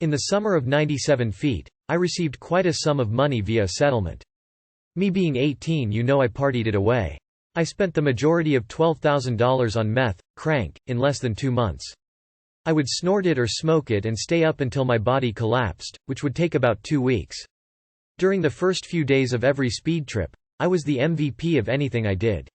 In the summer of 97 feet, I received quite a sum of money via a settlement. Me being 18, I partied it away. I spent the majority of $12,000 on meth, crank, in less than 2 months. I would snort it or smoke it and stay up until my body collapsed, which would take about 2 weeks. During the first few days of every speed trip, I was the MVP of anything I did.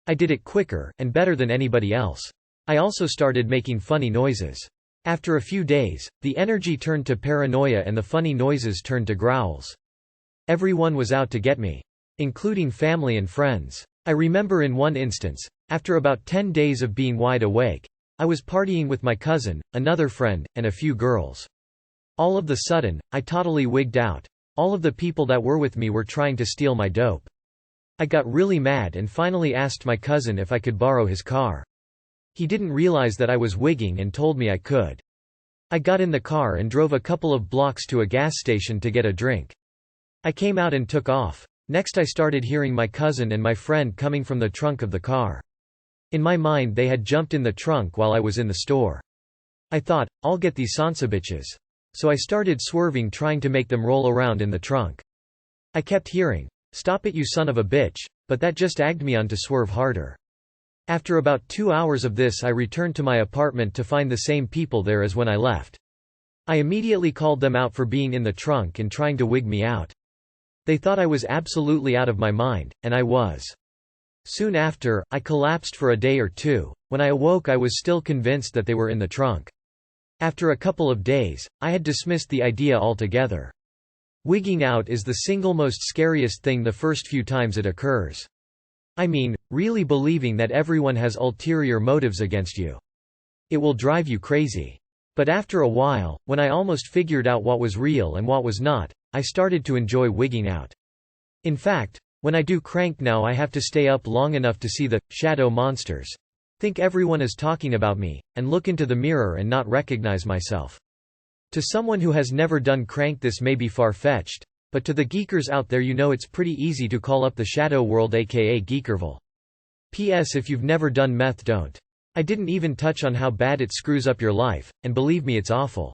I did it quicker, and better than anybody else. I also started making funny noises. After a few days, the energy turned to paranoia and the funny noises turned to growls. Everyone was out to get me. Including family and friends. I remember in one instance, after about 10 days of being wide awake, I was partying with my cousin, another friend, and a few girls. All of the sudden, I totally wigged out. All of the people that were with me were trying to steal my dope. I got really mad and finally asked my cousin if I could borrow his car. He didn't realize that I was wigging and told me I could. I got in the car and drove a couple of blocks to a gas station to get a drink. I came out and took off. Next I started hearing my cousin and my friend coming from the trunk of the car. In my mind they had jumped in the trunk while I was in the store. I thought, I'll get these Sansa bitches. So I started swerving trying to make them roll around in the trunk. I kept hearing, "Stop it you son of a bitch," but that just egged me on to swerve harder. After about 2 hours of this I returned to my apartment to find the same people there as when I left. I immediately called them out for being in the trunk and trying to wig me out. They thought I was absolutely out of my mind, and I was. Soon after, I collapsed for a day or two. When I awoke I was still convinced that they were in the trunk. After a couple of days, I had dismissed the idea altogether. Wigging out is the single most scariest thing the first few times it occurs. I mean, really believing that everyone has ulterior motives against you. It will drive you crazy. But after a while, when I almost figured out what was real and what was not, I started to enjoy wigging out. In fact, when I do crank now I have to stay up long enough to see the shadow monsters. Think everyone is talking about me, and look into the mirror and not recognize myself. To someone who has never done crank this may be far-fetched, but to the geekers out there it's pretty easy to call up the shadow world aka Geekerville. P.S. If you've never done meth don't. I didn't even touch on how bad it screws up your life, and believe me it's awful.